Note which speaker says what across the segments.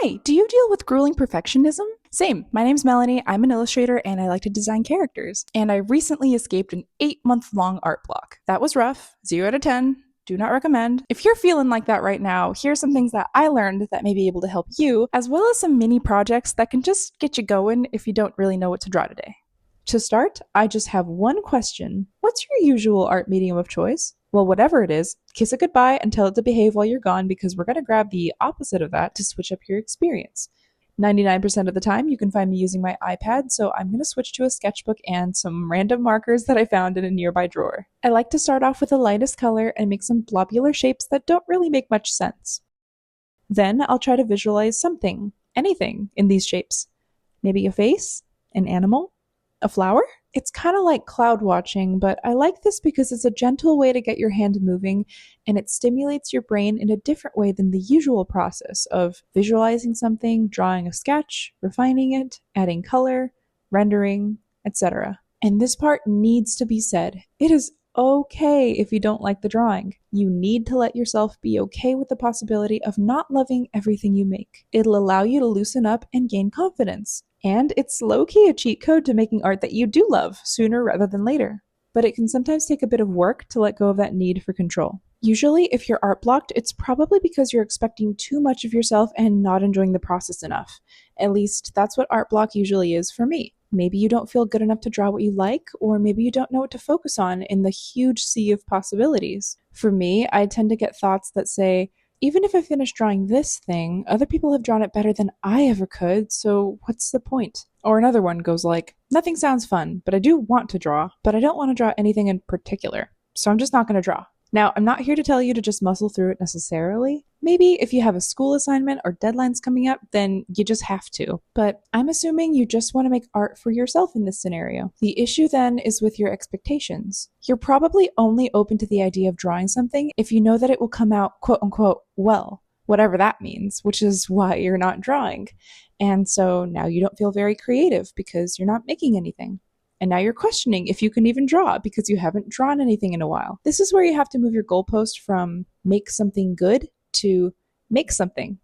Speaker 1: Hi, do you deal with grueling perfectionism? Same. My name's Melanie. I'm an illustrator and I like to design characters. And I recently escaped an 8-month long art block. That was rough. 0 out of 10. Do not recommend. If you're feeling like that right now, here's some things that I learned that may be able to help you, as well as some mini projects that can just get you going if you don't really know what to draw today. To start, I just have one question. What's your usual art medium of choice? Well, whatever it is, kiss it goodbye and tell it to behave while you're gone because we're going to grab the opposite of that to switch up your experience. 99% of the time, you can find me using my iPad, so I'm going to switch to a sketchbook and some random markers that I found in a nearby drawer. I like to start off with the lightest color and make some globular shapes that don't really make much sense. Then I'll try to visualize something, anything, in these shapes. Maybe a face, an animal, a flower? It's kind of like cloud watching, but I like this because it's a gentle way to get your hand moving and it stimulates your brain in a different way than the usual process of visualizing something, drawing a sketch, refining it, adding color, rendering, etc. And this part needs to be said. It is okay if you don't like the drawing. You need to let yourself be okay with the possibility of not loving everything you make. It'll allow you to loosen up and gain confidence. And it's low-key a cheat code to making art that you do love sooner rather than later. But it can sometimes take a bit of work to let go of that need for control. Usually, if you're art blocked, it's probably because you're expecting too much of yourself and not enjoying the process enough. At least, that's what art block usually is for me. Maybe you don't feel good enough to draw what you like, or maybe you don't know what to focus on in the huge sea of possibilities. For me, I tend to get thoughts that say, even if I finish drawing this thing, other people have drawn it better than I ever could, so what's the point? Or another one goes like, nothing sounds fun, but I do want to draw, but I don't want to draw anything in particular, so I'm just not going to draw. Now, I'm not here to tell you to just muscle through it necessarily. Maybe if you have a school assignment or deadlines coming up, then you just have to. But I'm assuming you just want to make art for yourself in this scenario. The issue then is with your expectations. You're probably only open to the idea of drawing something if you know that it will come out quote unquote well, whatever that means, which is why you're not drawing. And so now you don't feel very creative because you're not making anything. And now you're questioning if you can even draw because you haven't drawn anything in a while. This is where you have to move your goalpost from make something good to make something,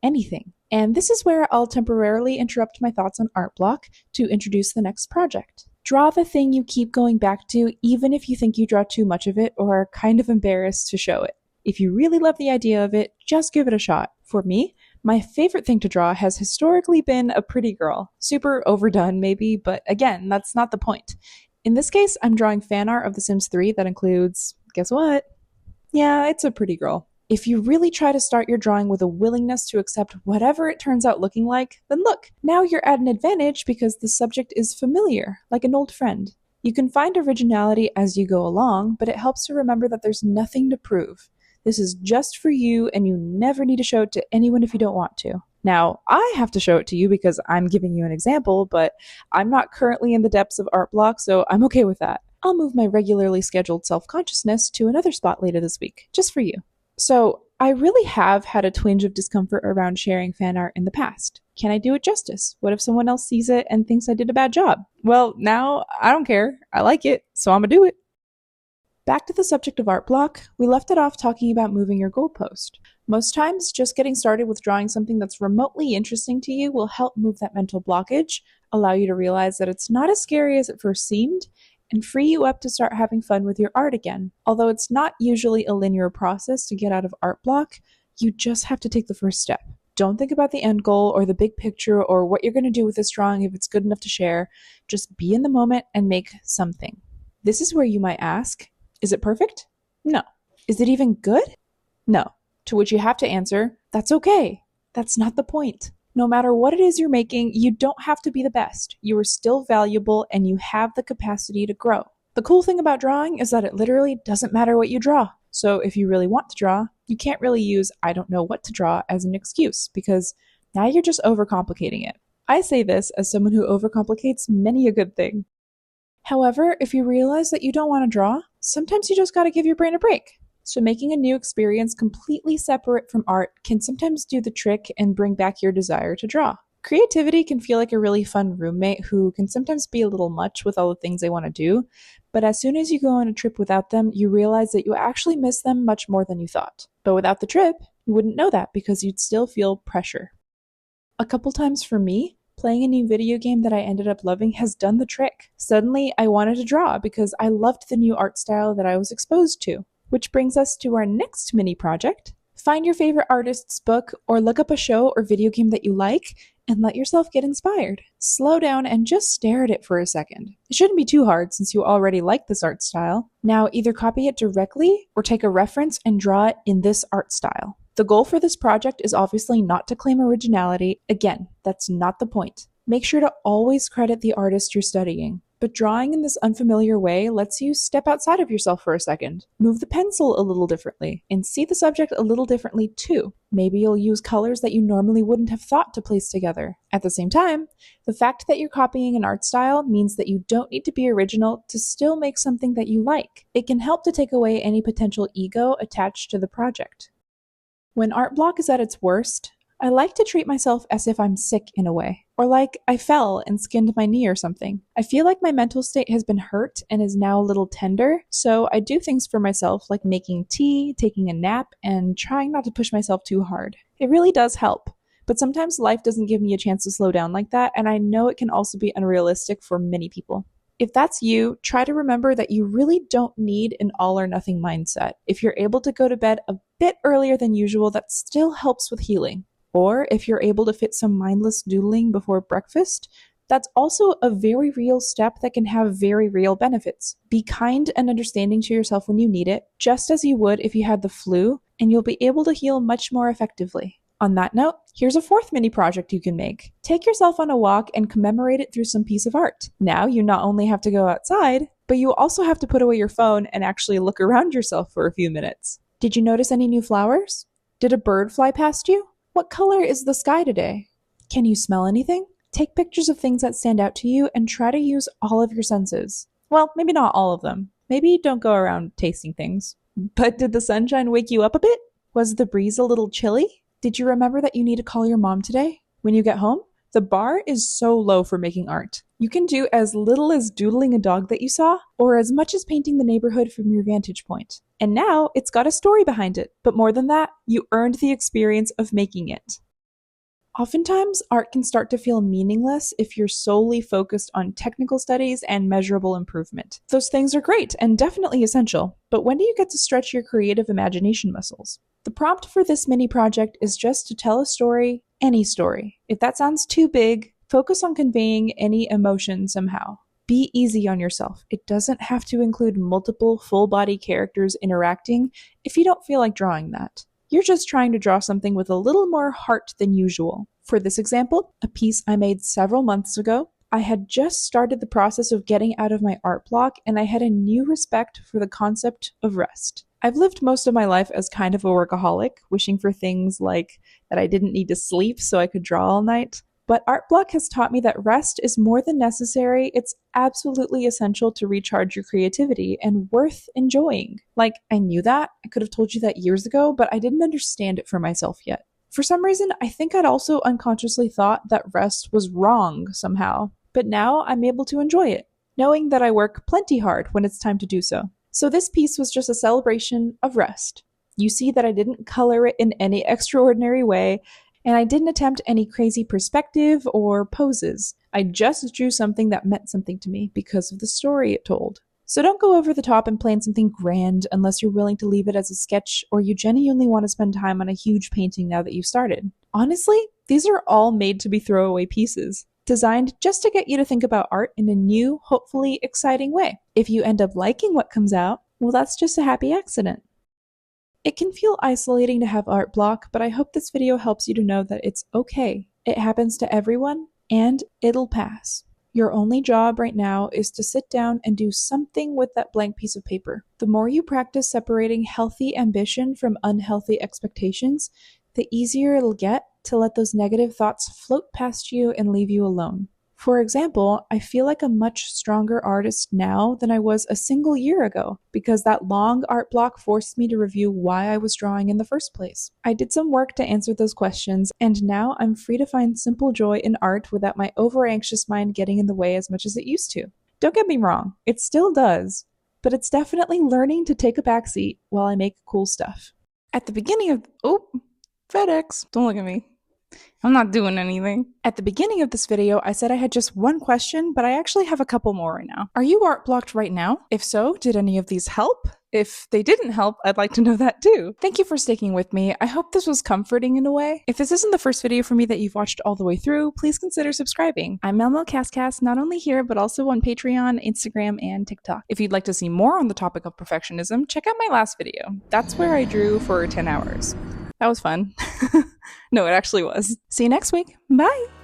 Speaker 1: anything. And this is where I'll temporarily interrupt my thoughts on art block to introduce the next project. Draw the thing you keep going back to, even if you think you draw too much of it or are kind of embarrassed to show it. If you really love the idea of it, just give it a shot. For me, my favorite thing to draw has historically been a pretty girl. Super overdone, maybe, but again, that's not the point. In this case, I'm drawing fan art of The Sims 3 that includes, guess what? Yeah, it's a pretty girl. If you really try to start your drawing with a willingness to accept whatever it turns out looking like, then look, now you're at an advantage because the subject is familiar, like an old friend. You can find originality as you go along, but it helps to remember that there's nothing to prove. This is just for you, and you never need to show it to anyone if you don't want to. Now, I have to show it to you because I'm giving you an example, but I'm not currently in the depths of art block, so I'm okay with that. I'll move my regularly scheduled self-consciousness to another spot later this week, just for you. So, I really have had a twinge of discomfort around sharing fan art in the past. Can I do it justice? What if someone else sees it and thinks I did a bad job? Well, now I don't care. I like it, so I'm gonna do it. Back to the subject of art block, we left it off talking about moving your goalpost. Most times, just getting started with drawing something that's remotely interesting to you will help move that mental blockage, allow you to realize that it's not as scary as it first seemed, and free you up to start having fun with your art again. Although it's not usually a linear process to get out of art block, you just have to take the first step. Don't think about the end goal or the big picture or what you're going to do with this drawing if it's good enough to share. Just be in the moment and make something. This is where you might ask, is it perfect? No. Is it even good? No. To which you have to answer, that's okay. That's not the point. No matter what it is you're making, you don't have to be the best. You are still valuable and you have the capacity to grow. The cool thing about drawing is that it literally doesn't matter what you draw. So if you really want to draw, you can't really use I don't know what to draw as an excuse because now you're just overcomplicating it. I say this as someone who overcomplicates many a good thing. However, if you realize that you don't want to draw, sometimes you just gotta give your brain a break. So making a new experience completely separate from art can sometimes do the trick and bring back your desire to draw. Creativity can feel like a really fun roommate who can sometimes be a little much with all the things they want to do, but as soon as you go on a trip without them, you realize that you actually miss them much more than you thought. But without the trip, you wouldn't know that because you'd still feel pressure. A couple times for me, playing a new video game that I ended up loving has done the trick. Suddenly, I wanted to draw because I loved the new art style that I was exposed to. Which brings us to our next mini project. Find your favorite artist's book or look up a show or video game that you like and let yourself get inspired. Slow down and just stare at it for a second. It shouldn't be too hard since you already like this art style. Now either copy it directly or take a reference and draw it in this art style. The goal for this project is obviously not to claim originality. Again, that's not the point. Make sure to always credit the artist you're studying. But drawing in this unfamiliar way lets you step outside of yourself for a second, move the pencil a little differently, and see the subject a little differently too. Maybe you'll use colors that you normally wouldn't have thought to place together. At the same time, the fact that you're copying an art style means that you don't need to be original to still make something that you like. It can help to take away any potential ego attached to the project. When art block is at its worst, I like to treat myself as if I'm sick in a way, or like I fell and skinned my knee or something. I feel like my mental state has been hurt and is now a little tender, so I do things for myself like making tea, taking a nap, and trying not to push myself too hard. It really does help, but sometimes life doesn't give me a chance to slow down like that, and I know it can also be unrealistic for many people. If that's you, try to remember that you really don't need an all or nothing mindset. If you're able to go to bed a bit earlier than usual, that still helps with healing. Or if you're able to fit some mindless doodling before breakfast, that's also a very real step that can have very real benefits. Be kind and understanding to yourself when you need it, just as you would if you had the flu, and you'll be able to heal much more effectively. On that note, here's a fourth mini project you can make. Take yourself on a walk and commemorate it through some piece of art. Now you not only have to go outside, but you also have to put away your phone and actually look around yourself for a few minutes. Did you notice any new flowers? Did a bird fly past you? What color is the sky today? Can you smell anything? Take pictures of things that stand out to you and try to use all of your senses. Well, maybe not all of them. Maybe don't go around tasting things. But did the sunshine wake you up a bit? Was the breeze a little chilly? Did you remember that you need to call your mom today? When you get home, the bar is so low for making art. You can do as little as doodling a dog that you saw, or as much as painting the neighborhood from your vantage point. And now it's got a story behind it, but more than that, you earned the experience of making it. Oftentimes, art can start to feel meaningless if you're solely focused on technical studies and measurable improvement. Those things are great and definitely essential, but when do you get to stretch your creative imagination muscles? The prompt for this mini project is just to tell a story, any story. If that sounds too big, focus on conveying any emotion somehow. Be easy on yourself. It doesn't have to include multiple full-body characters interacting if you don't feel like drawing that. You're just trying to draw something with a little more heart than usual. For this example, a piece I made several months ago, I had just started the process of getting out of my art block, and I had a new respect for the concept of rest. I've lived most of my life as kind of a workaholic, wishing for things like that I didn't need to sleep so I could draw all night. But art block has taught me that rest is more than necessary. It's absolutely essential to recharge your creativity and worth enjoying. Like, I knew that. I could have told you that years ago, but I didn't understand it for myself yet. For some reason, I think I'd also unconsciously thought that rest was wrong somehow. But now I'm able to enjoy it, knowing that I work plenty hard when it's time to do so. So this piece was just a celebration of rest. You see that I didn't color it in any extraordinary way, and I didn't attempt any crazy perspective or poses. I just drew something that meant something to me because of the story it told. So don't go over the top and plan something grand unless you're willing to leave it as a sketch or you genuinely want to spend time on a huge painting now that you've started. Honestly, these are all made to be throwaway pieces, designed just to get you to think about art in a new, hopefully exciting way. If you end up liking what comes out, well, that's just a happy accident. It can feel isolating to have art block, but I hope this video helps you to know that it's okay. It happens to everyone, and it'll pass. Your only job right now is to sit down and do something with that blank piece of paper. The more you practice separating healthy ambition from unhealthy expectations, the easier it'll get to let those negative thoughts float past you and leave you alone. For example, I feel like a much stronger artist now than I was a single year ago because that long art block forced me to review why I was drawing in the first place. I did some work to answer those questions, and now I'm free to find simple joy in art without my over-anxious mind getting in the way as much as it used to. Don't get me wrong, it still does, but it's definitely learning to take a backseat while I make cool stuff. At the beginning of FedEx, don't look at me. I'm not doing anything. At the beginning of this video, I said I had just one question, but I actually have a couple more right now. Are you art blocked right now? If so, did any of these help? If they didn't help, I'd like to know that too. Thank you for sticking with me. I hope this was comforting in a way. If this isn't the first video for me that you've watched all the way through, please consider subscribing. I'm melmel.cascas, not only here, but also on Patreon, Instagram, and TikTok. If you'd like to see more on the topic of perfectionism, check out my last video. That's where I drew for 10 hours. That was fun. No, it actually was. See you next week. Bye!